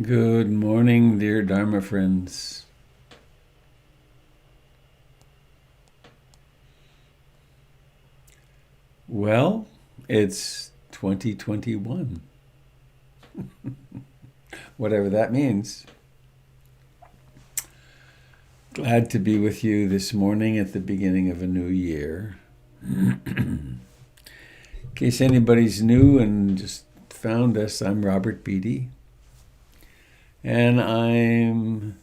Good morning, dear Dharma friends. Well, it's 2021, whatever that means. Glad to be with you this morning at the beginning of a new year. In case anybody's new and just found us, I'm Robert Beatty, and I'm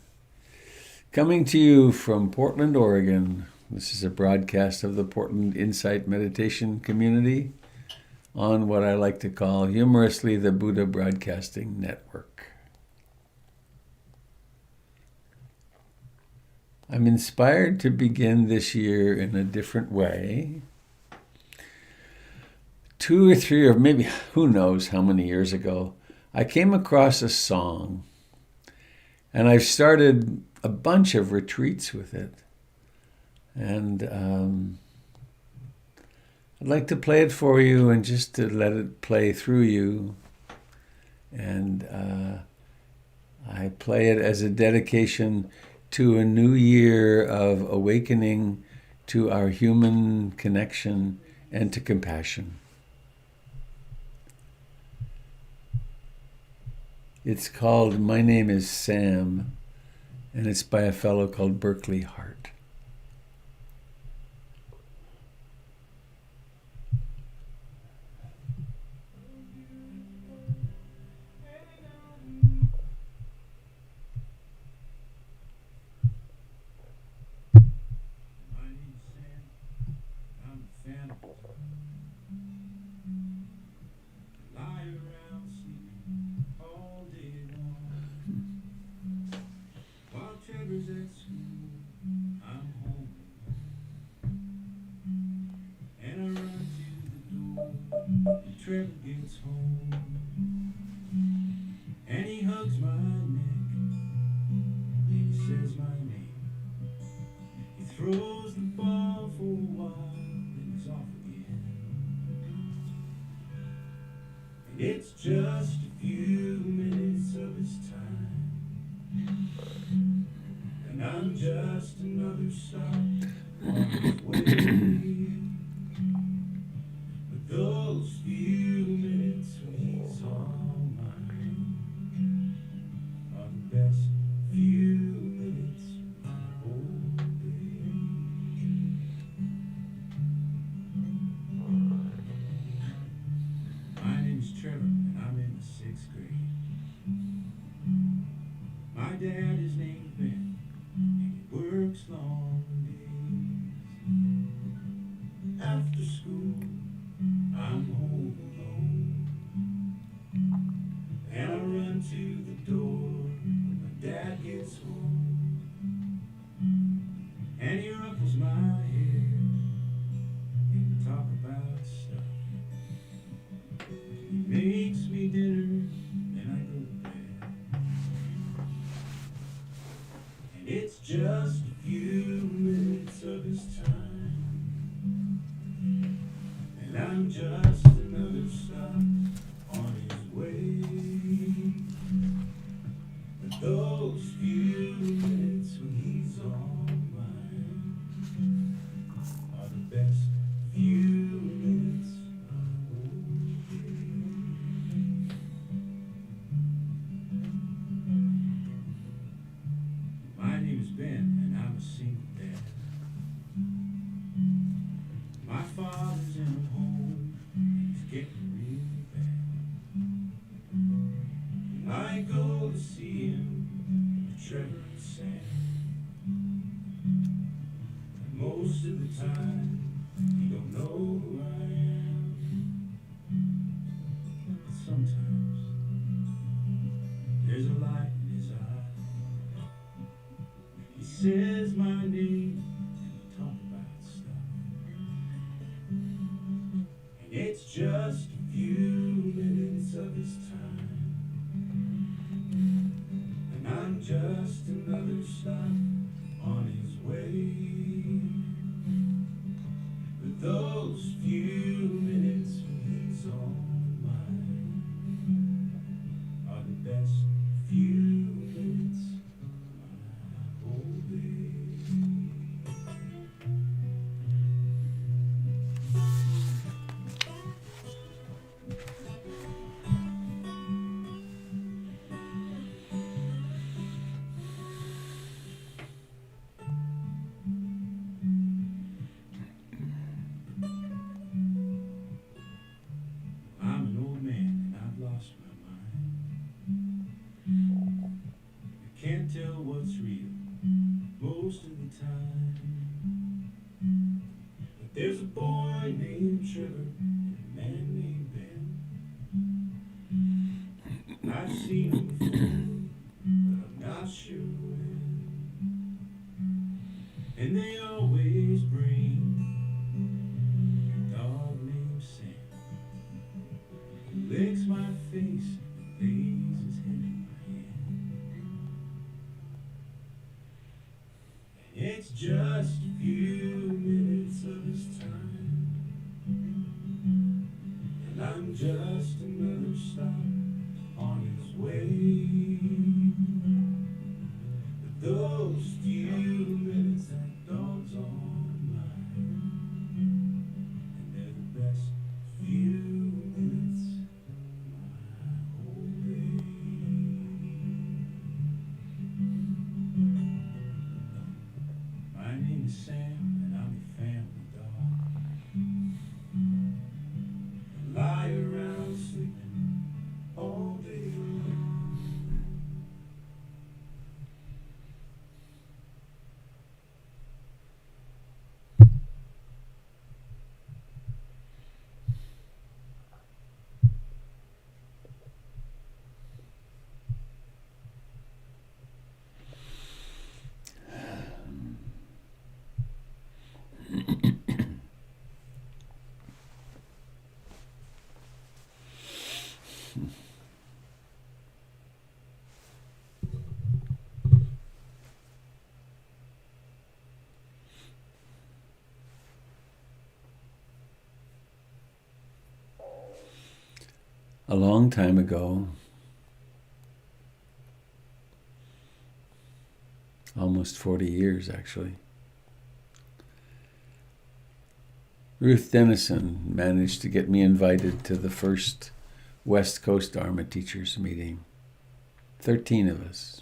coming to you from Portland, Oregon. This is a broadcast of the Portland Insight Meditation Community on what I like to call humorously the Buddha Broadcasting Network. I'm inspired to begin this year in a different way. 2 or 3, or maybe who knows how many years ago, I came across a song, and I've started a bunch of retreats with it. And I'd like to play it for you and just to let it play through you. And I play it as a dedication to a new year of awakening to our human connection and to compassion. It's called My Name is Sam, and it's by a fellow called Berkeley Hart. Trevor gets home and he hugs my neck and he says my name. He throws the ball for a while and he's off again. And it's just a few minutes of his time, and I'm just another stop on his way. But those few minutes when he's all mine are the best few minutes of the whole day. My name's Trevor and I'm in the 6th grade. My dad is named Ben and he works long days. After school I'm home alone, and I run to the door when my dad gets home, and he ruffles my hair and we talk about stuff. He makes me dinner and I go to bed, and it's just a few minutes of his time, and I'm just another stop on his way. But those few minutes when he's all mine are the best few minutes of the whole day. My name is Ben and I'm a single dad. My father's in a home and he's getting really bad. And I go to see him with Trevor and Sam, and most of the time he don't know who I am. But sometimes there's a light in his eye. He says my name and we talk about stuff. And it's just a few minutes of his time, and I'm just another stop on his way. But those few minutes when he's all mine are the best few time. But there's a boy named Trevor and a man named Ben. I've seen them before, but I'm not sure when. And they always bring a dog named Sam, who licks my face and lays his head in my hand. And it's just a few minutes of his time, and I'm just another stop on his way. But those few minutes, that dog's all mine, and they're the best few minutes of my whole day. My name is Sam, and I'm a family dog. I lie around sleeping all day long. A long time ago, almost 40 years actually, Ruth Dennison managed to get me invited to the first West Coast Dharma teachers meeting. 13 of us.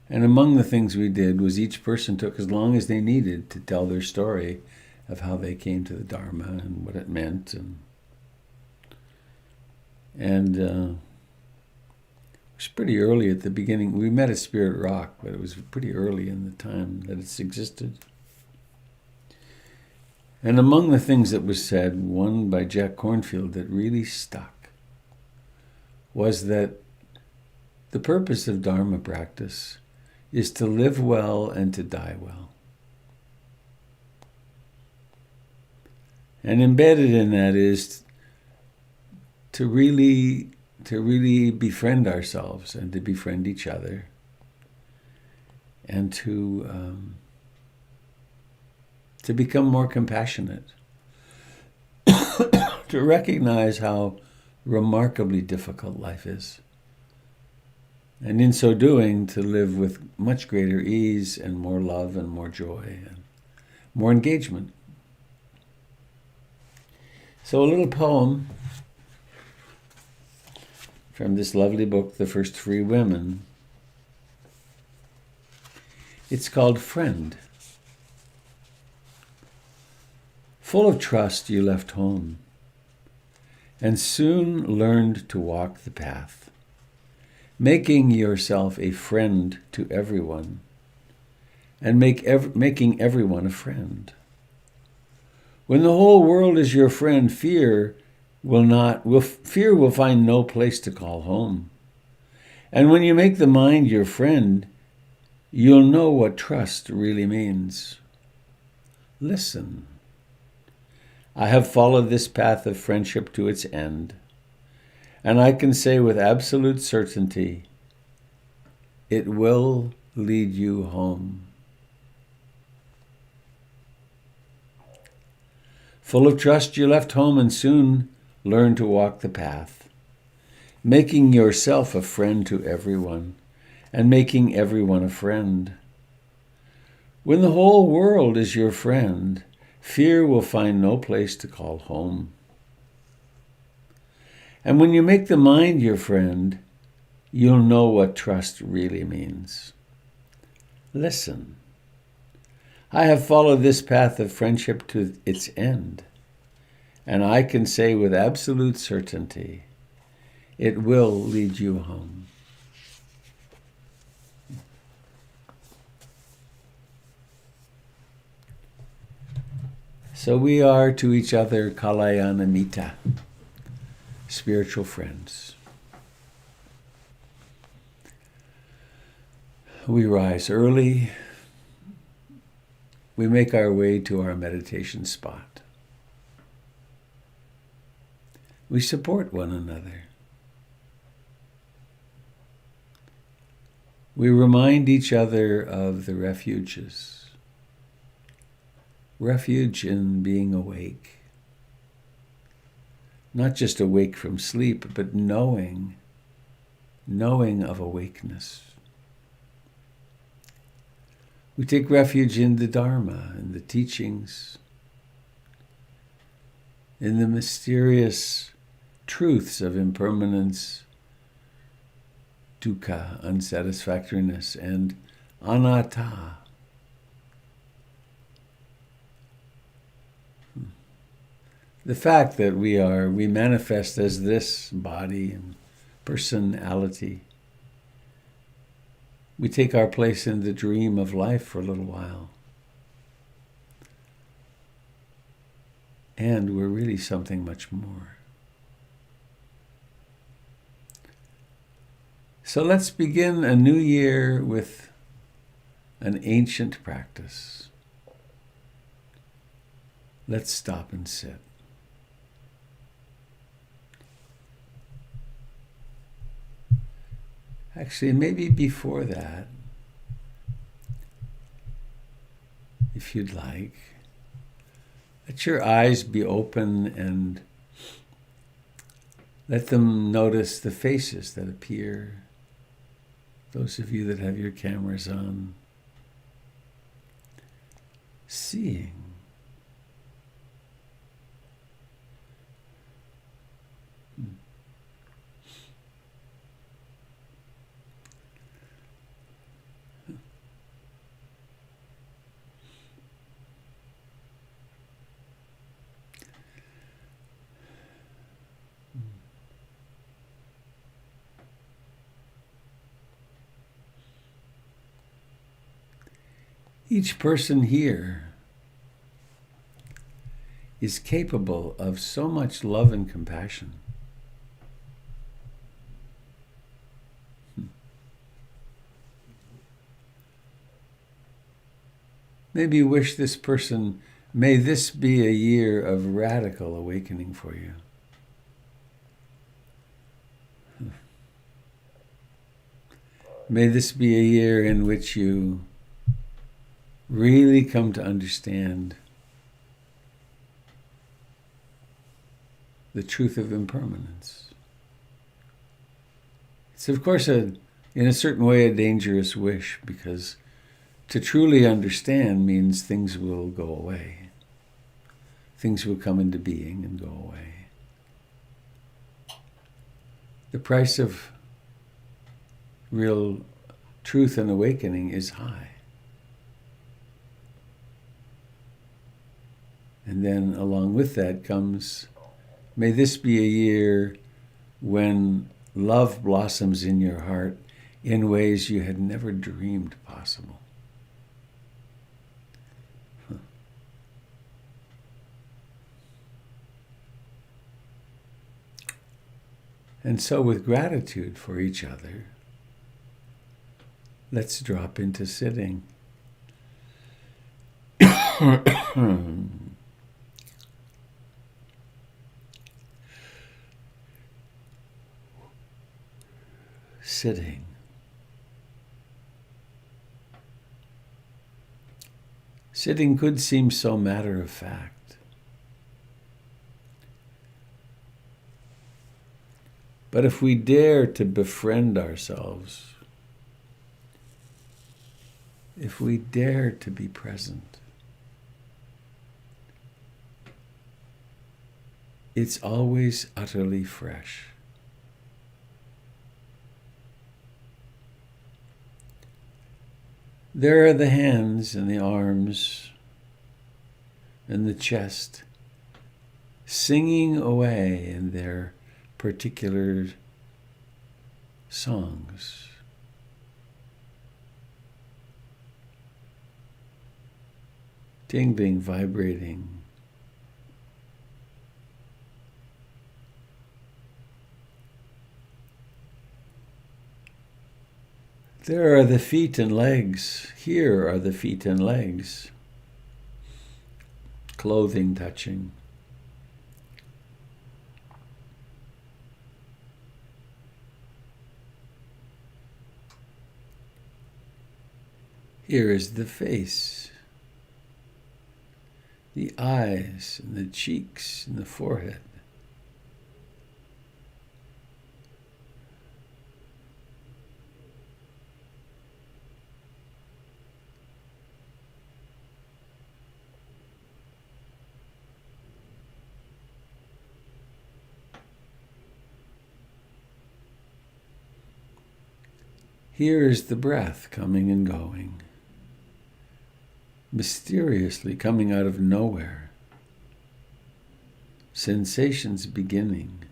And among the things we did was each person took as long as they needed to tell their story of how they came to the Dharma and what it meant. And it was pretty early at the beginning. We met at Spirit Rock, but it was pretty early in the time that it's existed. And among the things that was said, one by Jack Kornfield that really stuck, was that the purpose of Dharma practice is to live well and to die well. And embedded in that is to really befriend ourselves and to befriend each other, and to become more compassionate, to recognize how remarkably difficult life is, and in so doing to live with much greater ease and more love and more joy and more engagement. So a little poem from this lovely book, The First Free Women. It's called Friend. Full of trust you left home, and soon learned to walk the path, making yourself a friend to everyone, and making everyone a friend. When the whole world is your friend, fear will find no place to call home. And when you make the mind your friend, you'll know what trust really means. Listen. I have followed this path of friendship to its end, and I can say with absolute certainty, it will lead you home. Full of trust you left home and soon learned to walk the path, making yourself a friend to everyone and making everyone a friend. When the whole world is your friend, fear will find no place to call home. And when you make the mind your friend, you'll know what trust really means. Listen. I have followed this path of friendship to its end, and I can say with absolute certainty, it will lead you home. So we are to each other Kalayanamita, spiritual friends. We rise early. We make our way to our meditation spot. We support one another. We remind each other of the refuges. Refuge in being awake. Not just awake from sleep, but knowing of awakeness. We take refuge in the Dharma, in the teachings, in the mysterious truths of impermanence, dukkha, unsatisfactoriness, and anatta. The fact that we manifest as this body and personality. We take our place in the dream of life for a little while. And we're really something much more. So let's begin a new year with an ancient practice. Let's stop and sit. Actually, maybe before that, if you'd like, let your eyes be open and let them notice the faces that appear. Those of you that have your cameras on, seeing. Each person here is capable of so much love and compassion. Maybe you wish this person, may this be a year of radical awakening for you. May this be a year in which you really come to understand the truth of impermanence. It's of course in a certain way a dangerous wish, because to truly understand means things will go away. Things will come into being and go away. The price of real truth and awakening is high. And then along with that comes, may this be a year when love blossoms in your heart in ways you had never dreamed possible. And so with gratitude for each other, let's drop into sitting. Sitting. Sitting could seem so matter of fact. But if we dare to befriend ourselves, if we dare to be present, it's always utterly fresh. There are the hands and the arms and the chest singing away in their particular songs. Tingling, vibrating, There are the feet and legs. Here are the feet and legs. Clothing touching. Here is the face, the eyes and the cheeks and the forehead. Here is the breath coming and going, mysteriously coming out of nowhere, sensations beginning.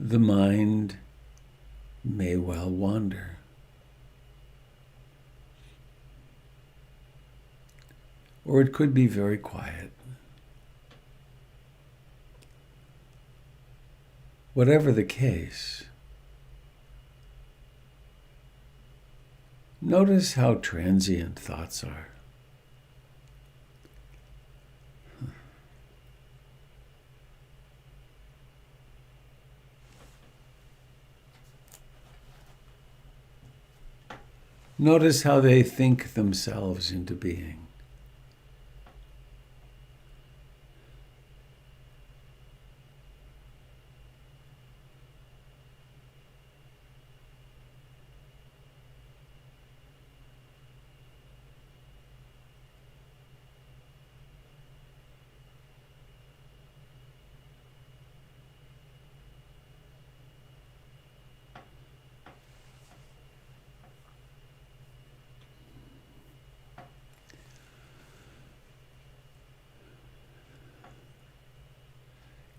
The mind may well wander. Or it could be very quiet. Whatever the case, notice how transient thoughts are. Notice how they think themselves into being.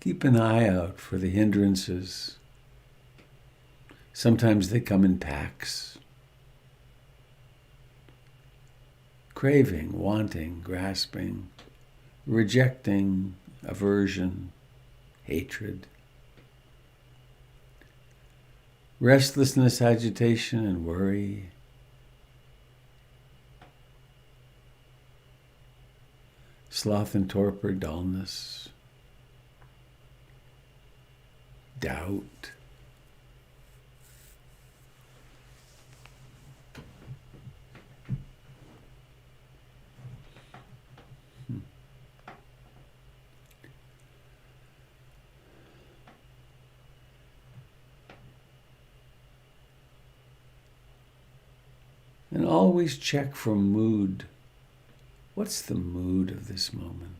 Keep an eye out for the hindrances. Sometimes they come in packs. Craving, wanting, grasping, rejecting, aversion, hatred. Restlessness, agitation, and worry. Sloth and torpor, dullness. Doubt. And always check for mood. What's the mood of this moment?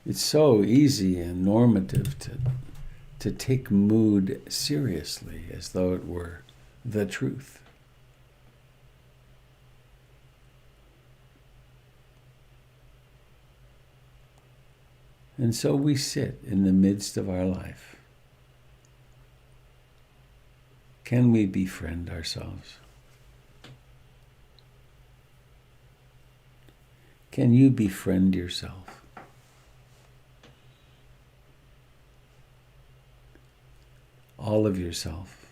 It's so easy and normative to take mood seriously as though it were the truth. And so we sit in the midst of our life. Can we befriend ourselves? Can you befriend yourself? All of yourself.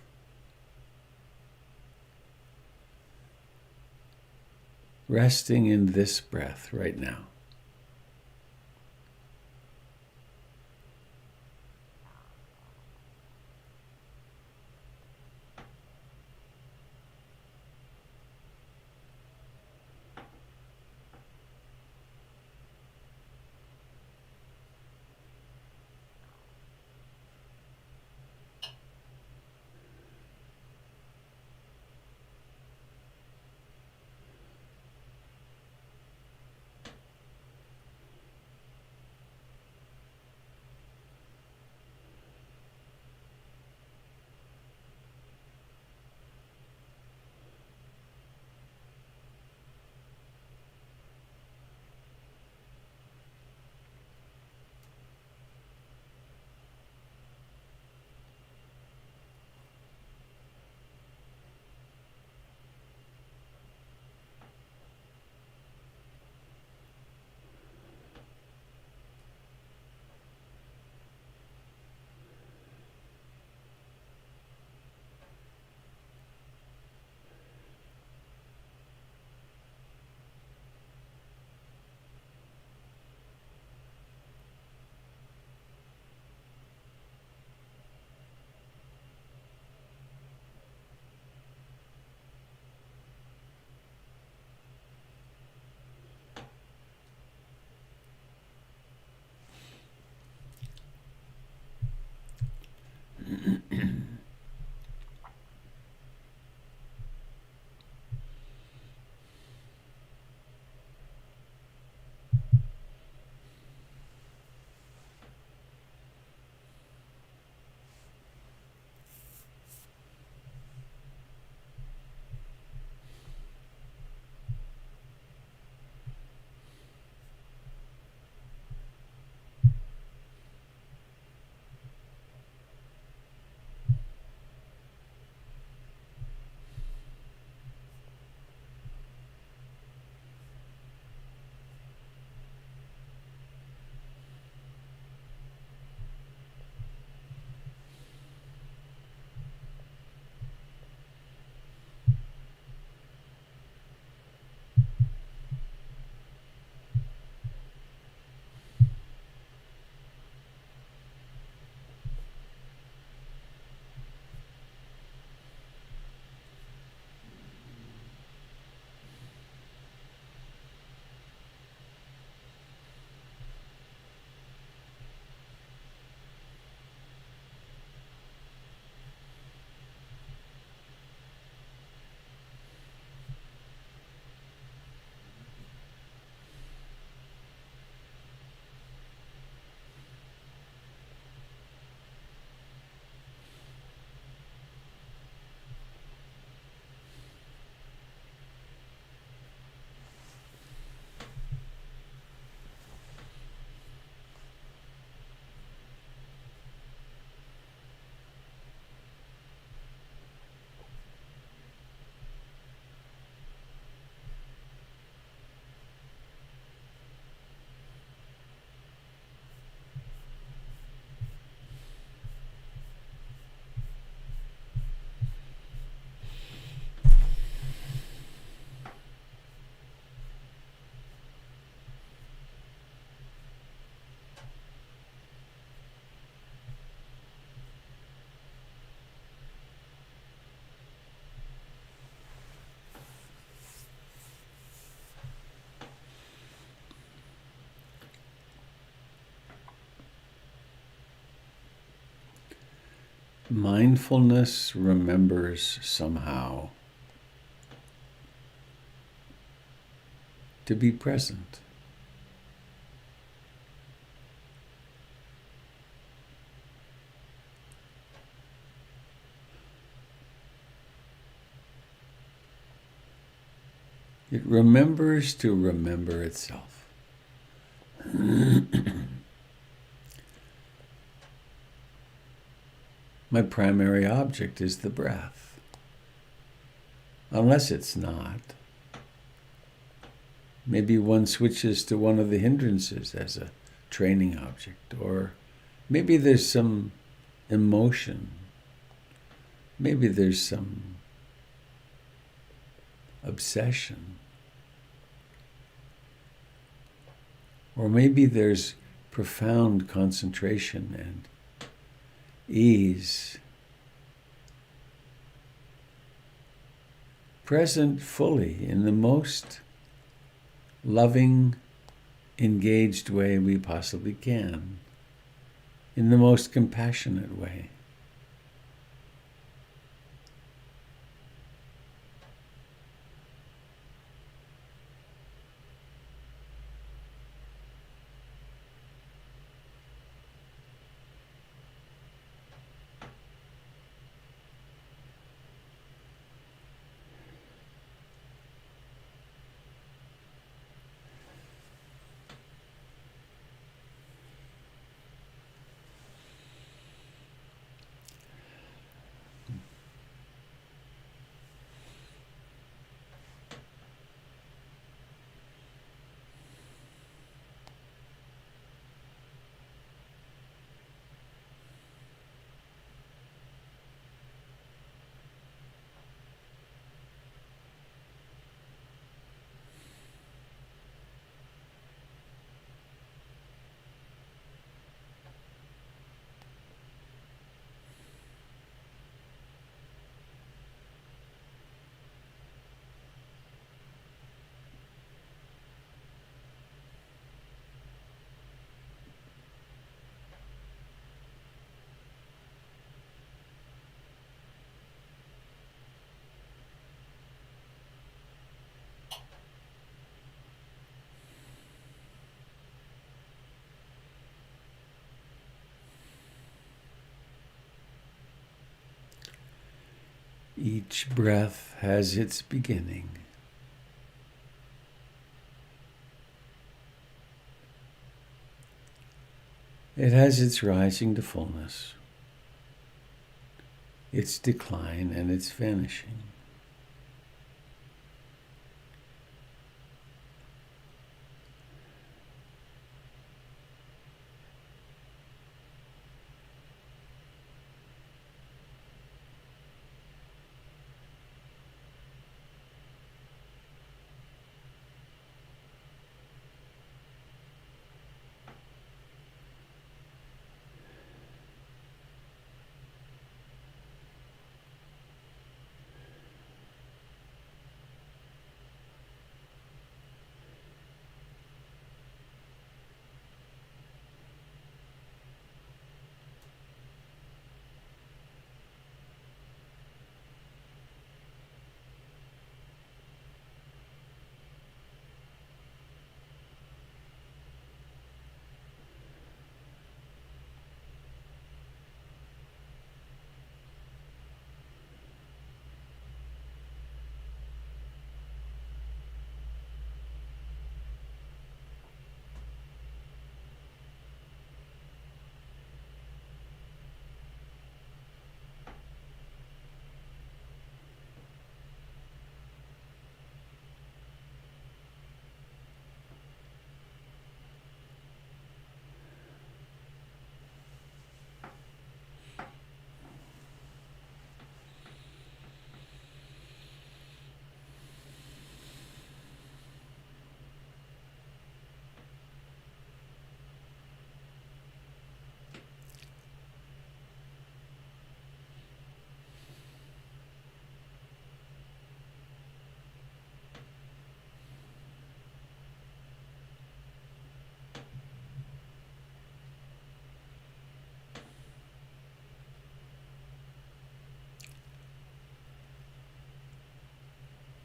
Resting in this breath right now. Mindfulness remembers somehow to be present. It remembers to remember itself. My primary object is the breath. Unless it's not. Maybe one switches to one of the hindrances as a training object, or maybe there's some emotion. Maybe there's some obsession. Or maybe there's profound concentration and ease, present fully in the most loving, engaged way we possibly can, in the most compassionate way. Each breath has its beginning. It has its rising to fullness, its decline, and its vanishing.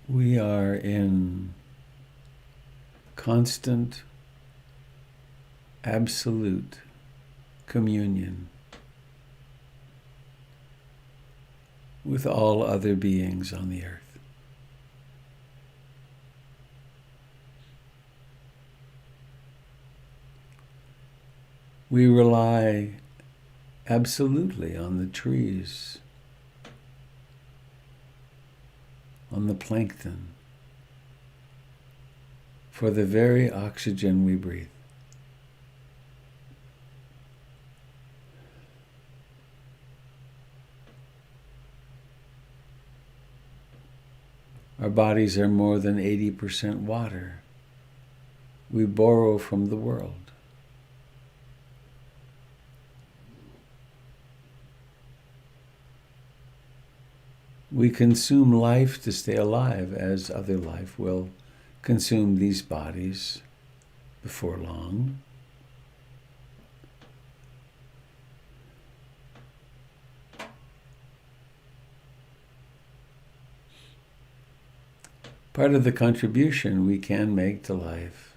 We are in constant, absolute communion with all other beings on the earth. We rely absolutely on the trees, on the plankton, for the very oxygen we breathe. Our bodies are more than 80% water. We borrow from the world. We consume life to stay alive, as other life will consume these bodies before long. Part of the contribution we can make to life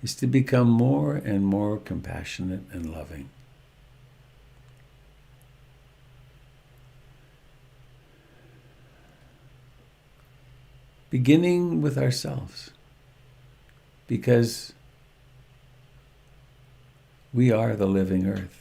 is to become more and more compassionate and loving. Beginning with ourselves, because we are the living earth.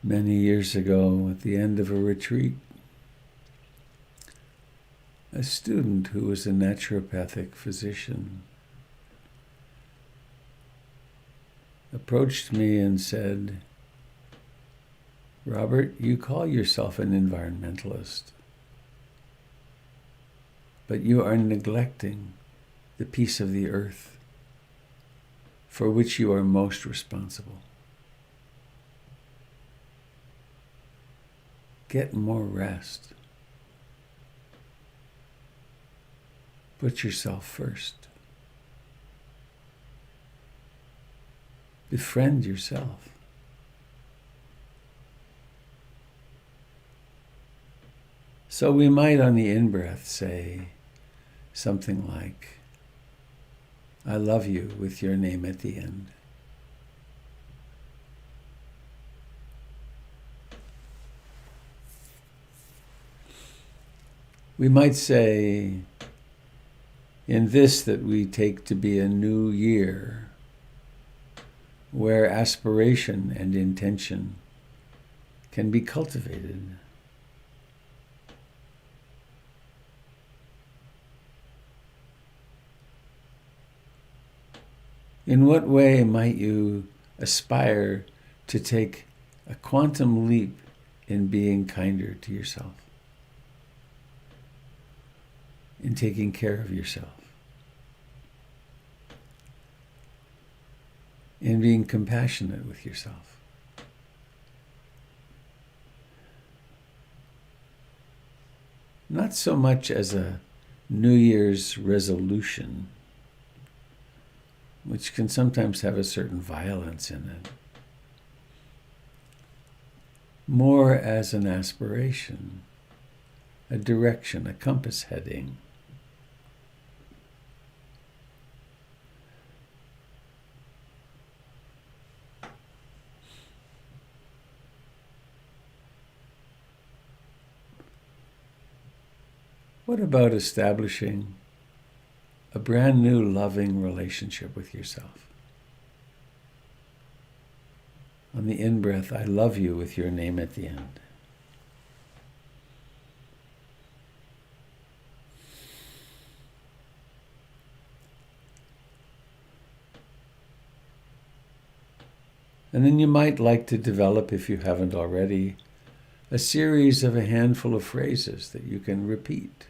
Many years ago, at the end of a retreat, a student who was a naturopathic physician approached me and said, "Robert, you call yourself an environmentalist, but you are neglecting the piece of the earth for which you are most responsible. Get more rest. Put yourself first. Befriend yourself." So we might on the in-breath say something like, "I love you," with your name at the end. We might say, in this that we take to be a new year, where aspiration and intention can be cultivated, in what way might you aspire to take a quantum leap in being kinder to yourself, in taking care of yourself, in being compassionate with yourself? Not so much as a New Year's resolution, which can sometimes have a certain violence in it, more as an aspiration, a direction, a compass heading. What about establishing a brand new loving relationship with yourself? On the in-breath, I love you with your name at the end. And then you might like to develop, if you haven't already, a series of a handful of phrases that you can repeat.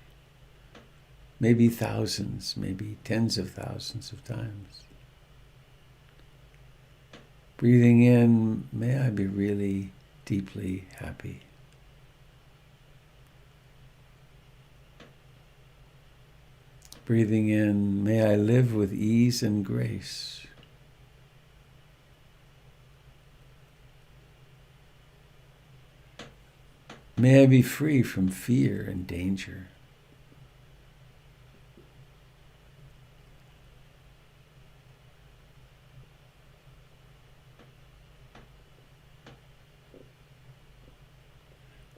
Maybe thousands, maybe tens of thousands of times. Breathing in, may I be really deeply happy. Breathing in, may I live with ease and grace. May I be free from fear and danger.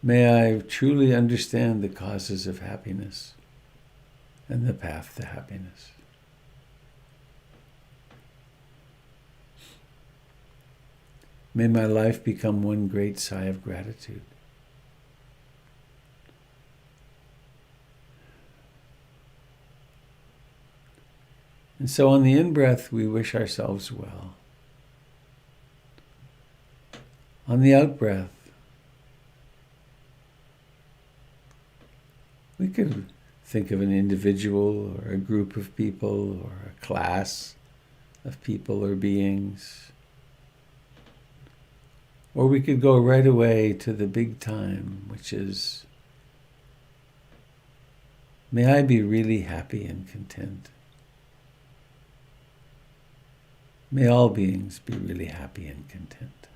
May I truly understand the causes of happiness and the path to happiness. May my life become one great sigh of gratitude. And so on the in-breath, we wish ourselves well. On the out-breath, we could think of an individual or a group of people or a class of people or beings. Or we could go right away to the big time, which is, may I be really happy and content. May all beings be really happy and content.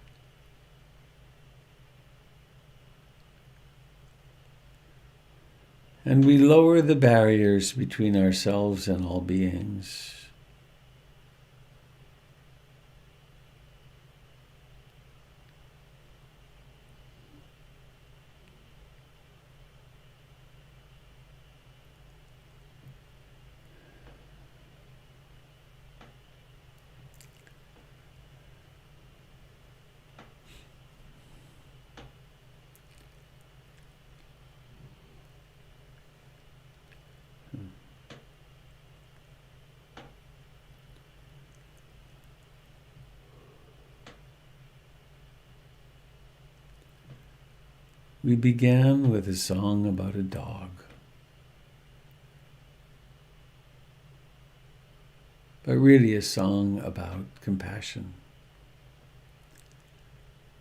And we lower the barriers between ourselves and all beings. We began with a song about a dog. But really a song about compassion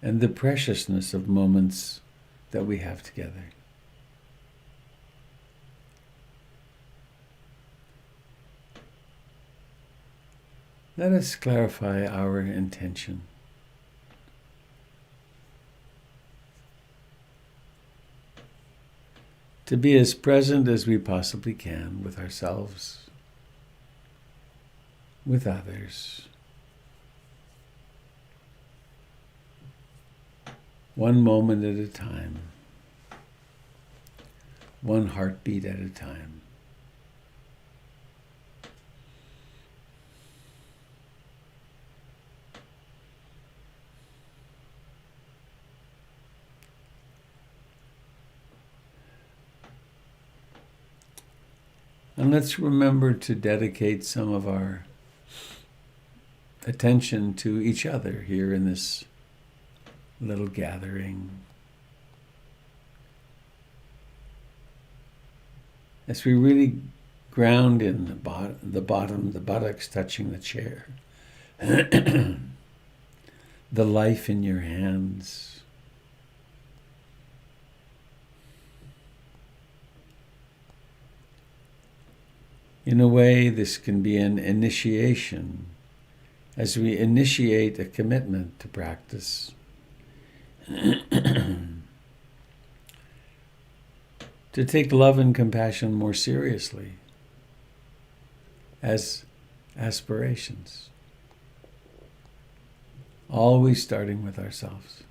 and the preciousness of moments that we have together. Let us clarify our intention. To be as present as we possibly can with ourselves, with others, one moment at a time, one heartbeat at a time. And let's remember to dedicate some of our attention to each other here in this little gathering. As we really ground in the bottom, the buttocks touching the chair, the life in your hands. In a way, this can be an initiation as we initiate a commitment to practice. To take love and compassion more seriously as aspirations. Always starting with ourselves.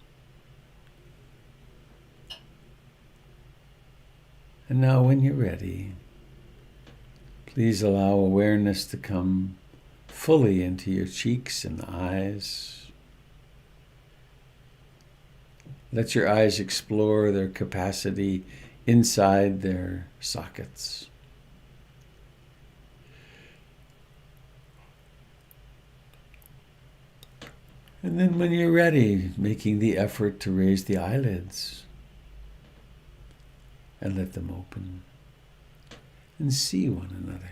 And now when you're ready, please allow awareness to come fully into your cheeks and eyes. Let your eyes explore their capacity inside their sockets. And then when you're ready, making the effort to raise the eyelids and let them open and see one another.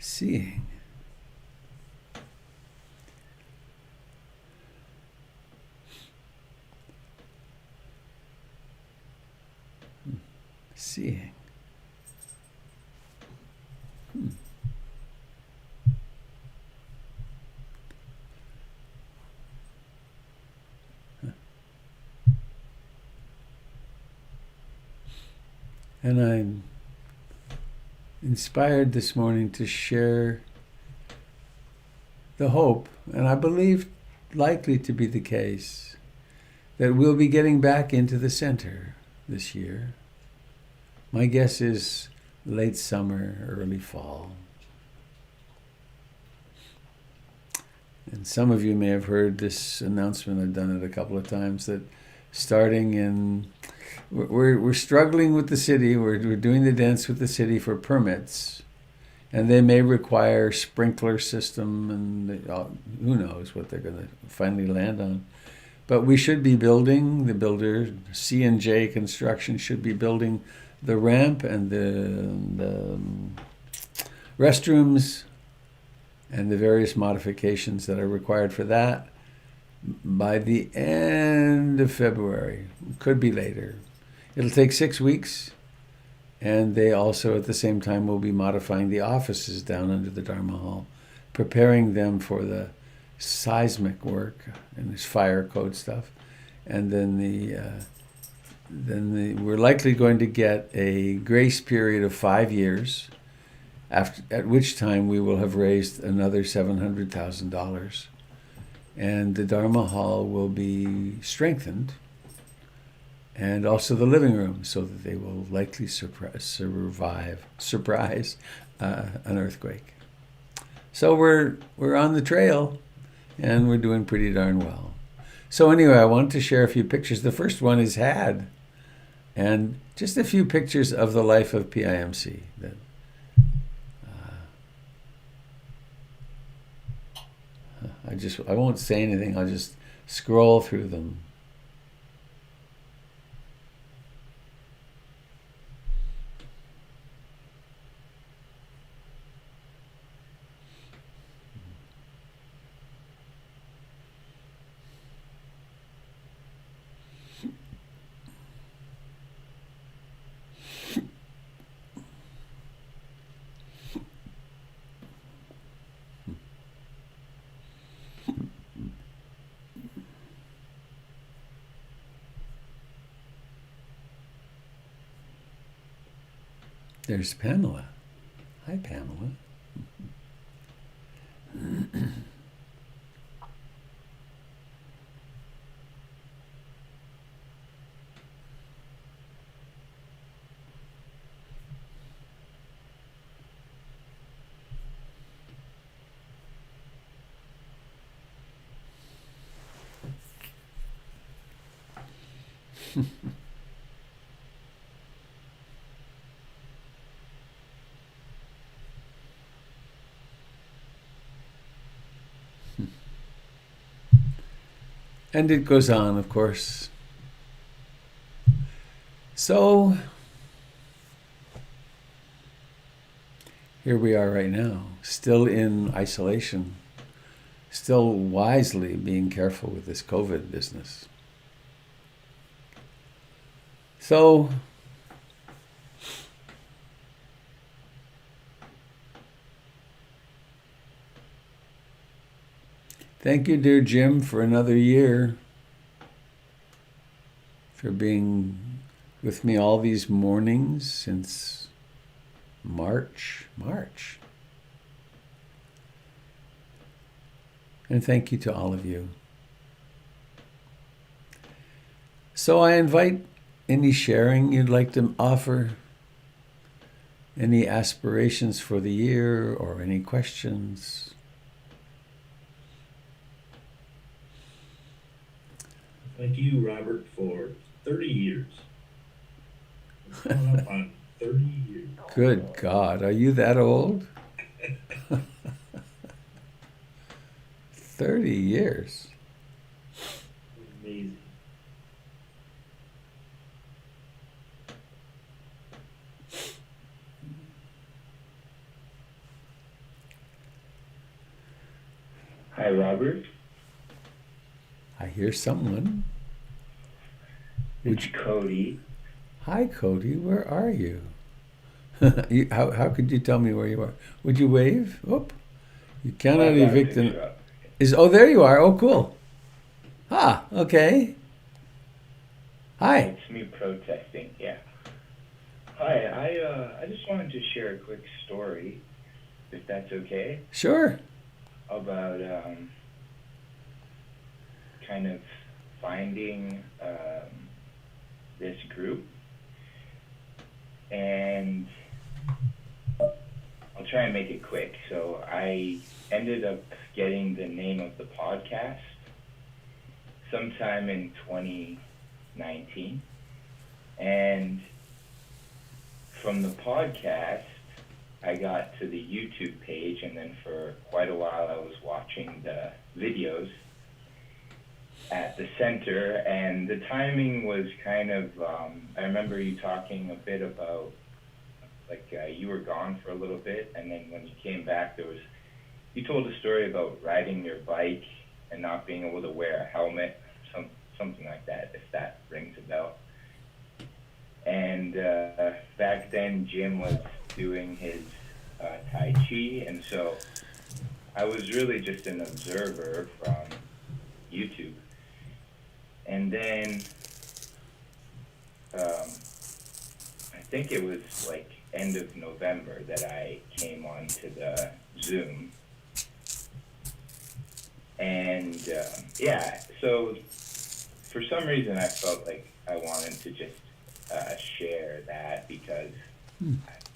Seeing. Seeing. And I'm inspired this morning to share the hope, and I believe likely to be the case, that we'll be getting back into the center this year. My guess is late summer, early fall. And some of you may have heard this announcement. I've done it a couple of times, that starting in, we're struggling with the city. We're doing the dance with the city for permits, and they may require sprinkler system, and who knows what they're going to finally land on. But we should be building, the builder, C&J Construction, should be building the ramp and the restrooms and the various modifications that are required for that by the end of February. Could be later. It'll take 6 weeks, and they also at the same time will be modifying the offices down under the Dharma Hall, preparing them for the seismic work and this fire code stuff. And then we're likely going to get a grace period of 5 years, at which time we will have raised another $700,000, and the Dharma Hall will be strengthened, and also the living room, so that they will likely surprise an earthquake. So we're on the trail, and we're doing pretty darn well. So anyway, I wanted to share a few pictures. The first one is Had, and just a few pictures of the life of PIMC. I won't say anything. I'll just scroll through them. There's Pamela. Hi, Pamela. And it goes on, of course. So here we are right now, still in isolation, still wisely being careful with this COVID business. So thank you, dear Jim, for another year, for being with me all these mornings since March. And thank you to all of you. So I invite any sharing you'd like to offer, any aspirations for the year, or any questions. Thank you, Robert, for 30 years. Coming up on 30 years. Good God, are you that old? 30 years. Amazing. Hi, Robert. I hear someone. It's Cody. Hi, Cody. Where are you? How could you tell me where you are? Would you wave? Oh, you cannot evict an. Oh, there you are. Oh, cool. Ah, okay. Hi. It's me protesting, yeah. Hi, I just wanted to share a quick story, if that's okay, Sure. about kind of finding this group, and I'll try and make it quick. So I ended up getting the name of the podcast sometime in 2019, and from the podcast, I got to the YouTube page, and then for quite a while, I was watching the videos at the center, and the timing was kind of. I remember you talking a bit about like you were gone for a little bit, and then when you came back, there was you told a story about riding your bike and not being able to wear a helmet, something like that, if that rings a bell. And back then, Jim was doing his Tai Chi, and so I was really just an observer from YouTube. And then I think it was like end of November that I came onto the Zoom. And yeah, so for some reason I felt like I wanted to just share that because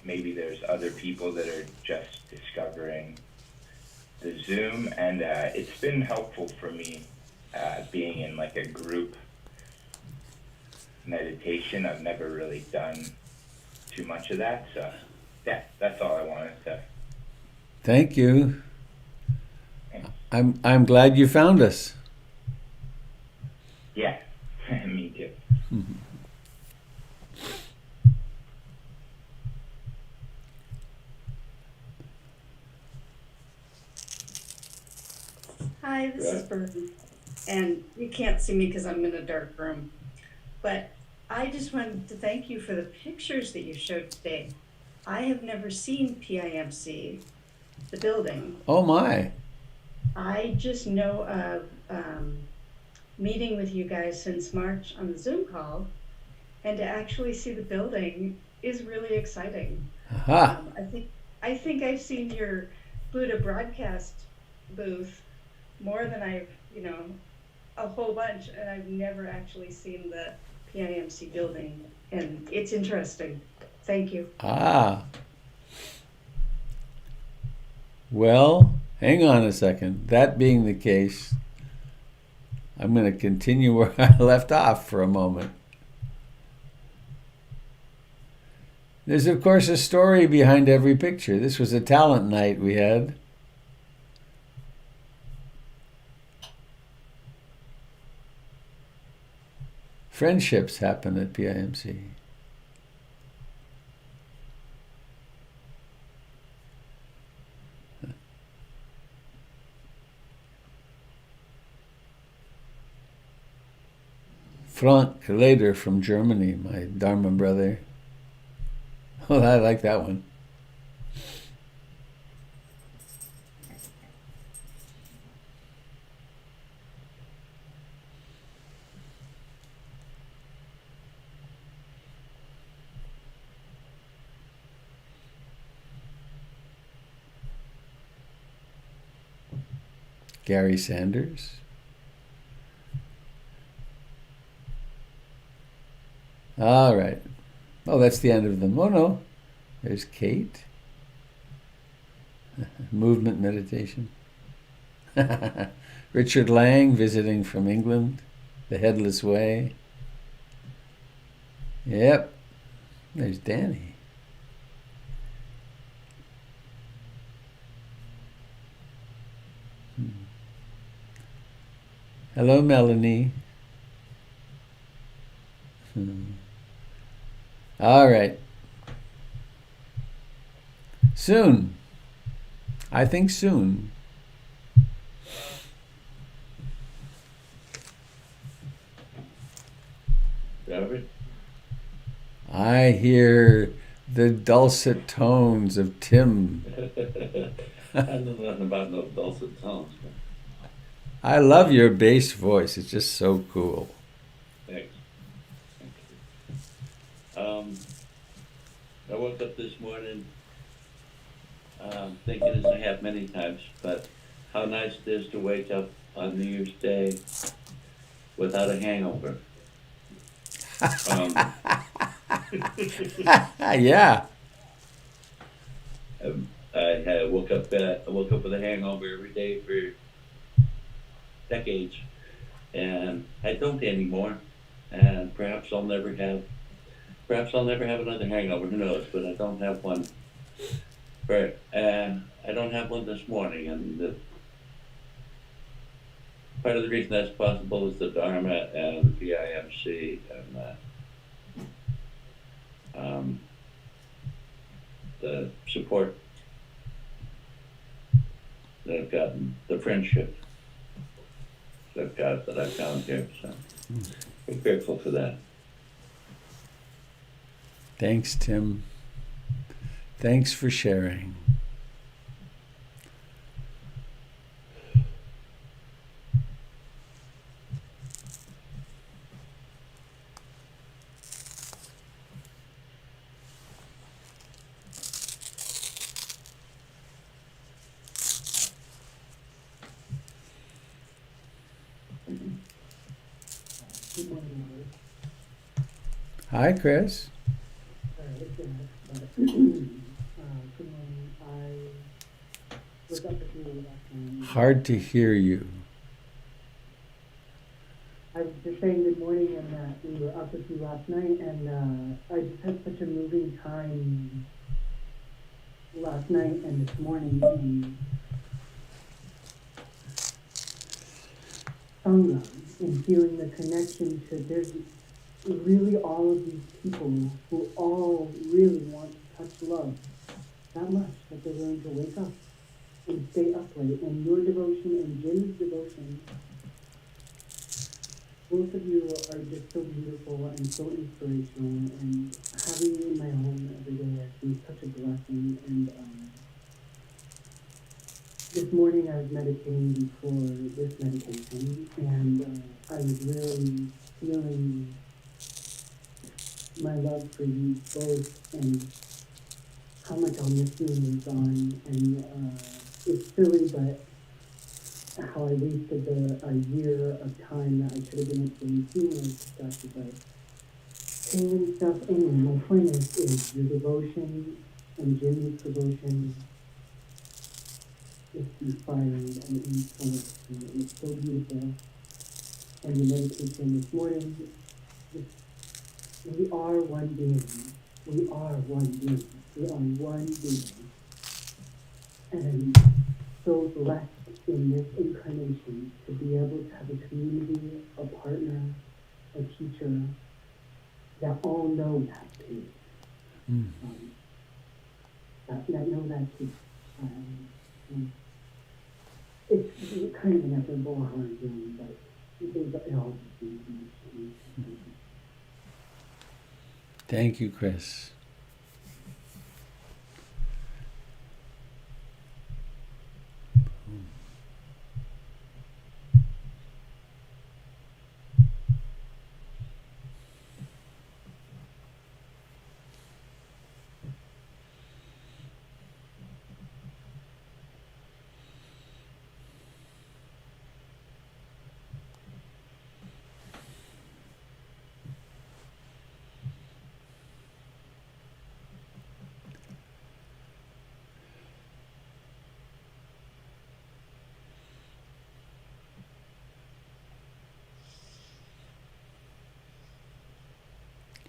maybe there's other people that are just discovering the Zoom, and it's been helpful for me being in like a group meditation. I've never really done too much of that, so yeah, that's all I wanted to. Thank you. Thanks. I'm glad you found us. Yeah, me too. Hi, this is Bertie. And you can't see me because I'm in a dark room. But I just wanted to thank you for the pictures that you showed today. I have never seen PIMC, the building. Oh my. I just know of meeting with you guys since March on the Zoom call, and to actually see the building is really exciting. Aha. I think I've seen your Buddha broadcast booth more than a whole bunch, and I've never actually seen the PIMC building, and it's interesting. Thank you. Ah. Well, hang on a second. That being the case, I'm going to continue where I left off for a moment. There's, of course, a story behind every picture. This was a talent night we had. Friendships happen at PIMC. Frank later from Germany, my Dharma brother. Oh, I like that one. Gary Sanders. All right. Oh, that's the end of them. Oh, no. There's Kate. Movement meditation. Richard Lang visiting from England. The Headless Way. Yep. There's Danny. Hello, Melanie. All right. Soon. I think soon. Robert? I hear the dulcet tones of Tim. I know nothing about no dulcet tones. I love your bass voice. It's just so cool. Thanks. Thank you. I woke up this morning thinking, as I have many times, but how nice it is to wake up on New Year's Day without a hangover. Um, Yeah. I woke up with a hangover every day for decades, and I don't anymore. And perhaps I'll never have another hangover. Who knows? But I don't have one. Right, and I don't have one this morning, and part of the reason that's possible is the Dharma and the BIMC and the support that I've gotten, the friendship that I've found here. So I'm grateful for that. Thanks, Tim. Thanks for sharing. Good morning, Hi, Chris. good morning. I was up with you last night. Hard to hear you. I was just saying good morning and that we were up with you last night and I just had such a moving time last night and this morning in Sangha and feeling the connection to there's really all of these people who all really want to touch love that much that they're willing to wake up and stay up late. And your devotion and Jim's devotion, both of you are just so beautiful and so inspirational. And having you in my home every day has been such a blessing. And this morning I was meditating before this meditation, and I was really feeling my love for you both and how much I'll miss you when you're gone. And it's silly, but how I wasted a year of time that I should have been at the funeral stuff, but pain and stuff. Anyway, my point is your devotion and Jimmy's devotion is inspiring and it means so much to me. And it's so beautiful. And the meditation this morning, we are one being. We are one being. We are one being. And so blessed in this incarnation to be able to have a community, a partner, a teacher that all know that too. That know that too. It's kind of an ineffable hard doing, but it all just means so much. Thank you, Chris.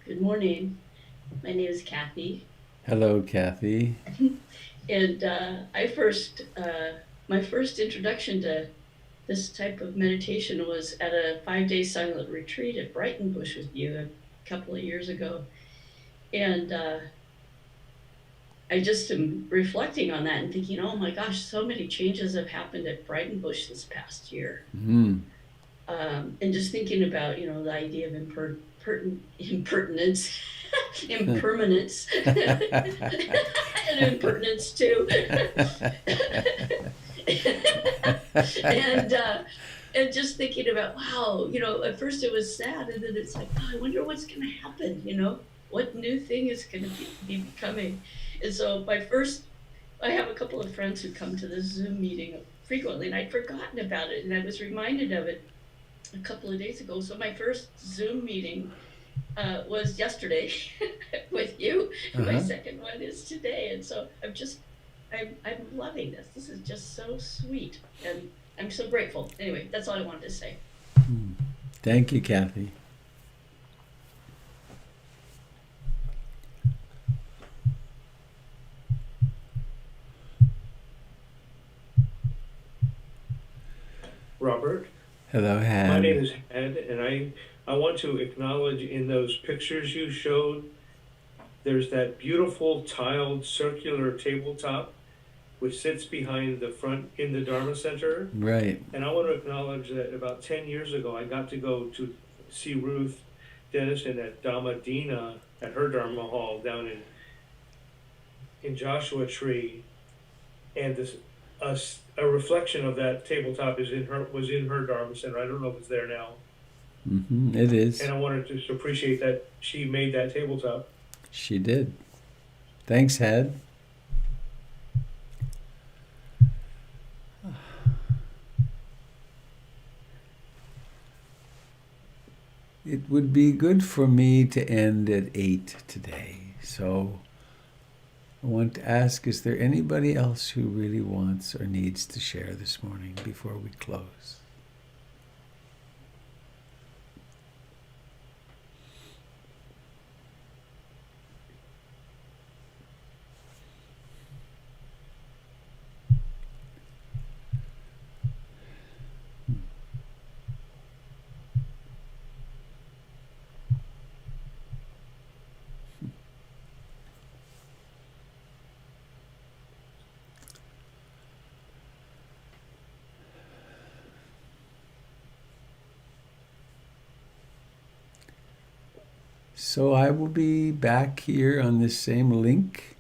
Good morning. My name is Kathy, Hello, Kathy. and my first introduction to this type of meditation was at a 5-day silent retreat at Brighton Bush with you a couple of years ago, and I just am reflecting on that and thinking, oh my gosh, so many changes have happened at Brighton Bush this past year, and just thinking about the idea of impertinence, impermanence, and impertinence too. And just thinking about, wow, at first it was sad, and then it's like, oh, I wonder what's going to happen, what new thing is going to be becoming. And so I have a couple of friends who come to the Zoom meeting frequently, and I'd forgotten about it, and I was reminded of it a couple of days ago. So my first Zoom meeting was yesterday with you, and my Uh-huh. second one is today. And so I'm loving this. This is just so sweet, and I'm so grateful. Anyway, that's all I wanted to say. Thank you, Kathy. Robert, Hello, my Han. name is Ed, and I want to acknowledge in those pictures you showed, there's that beautiful tiled circular tabletop which sits behind the front in the Dharma Center. Right. And I want to acknowledge that about 10 years ago, I got to go to see Ruth Dennison at Dhamma Dina at her Dharma Hall down in Joshua Tree. And this, a reflection of that tabletop was in her Dharma Center. I don't know if it's there now. It is. And I wanted to just appreciate that she made that tabletop. She did. Thanks, Had. It would be good for me to end at 8 today. So I want to ask, is there anybody else who really wants or needs to share this morning before we close? So I will be back here on this same link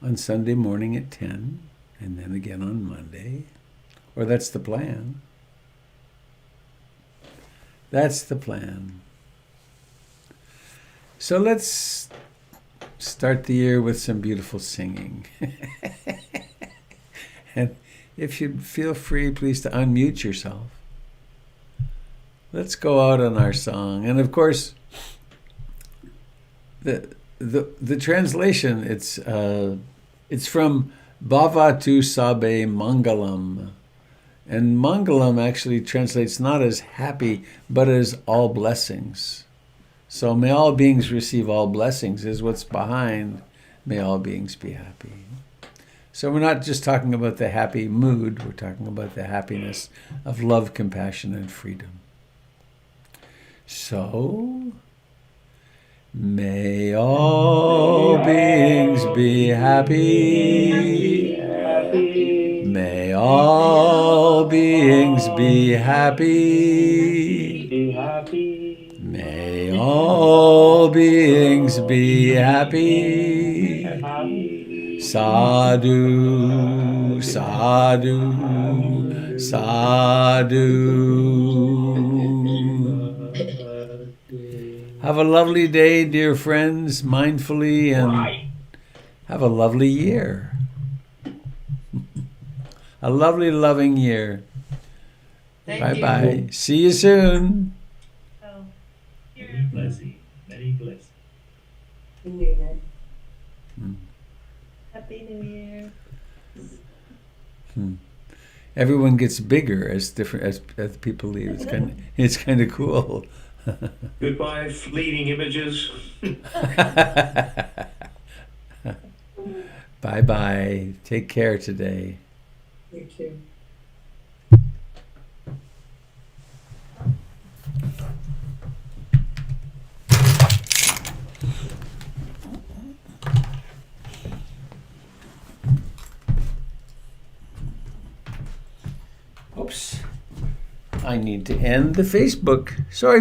on Sunday morning at 10, and then again on Monday. Or that's the plan. That's the plan. So let's start the year with some beautiful singing. And if you'd feel free, please to unmute yourself. Let's go out on our song. And of course, the translation, it's from Bhavatu Sabe Mangalam. And Mangalam actually translates not as happy, but as all blessings. So may all beings receive all blessings is what's behind may all beings be happy. So we're not just talking about the happy mood, we're talking about the happiness of love, compassion, and freedom. So may all beings be happy. May all beings be happy. May all beings be happy. Sadhu, sadhu, sadhu. Have a lovely day, dear friends, mindfully, and have a lovely year. A lovely, loving year. Thank you. Bye-bye. See you soon. Oh, Many blessings. Many blessings. Happy New Year. Everyone gets bigger as people leave. It's kind of cool. Goodbye, fleeting images. Bye-bye. Take care today. You too. Oops. I need to end the Facebook. Sorry.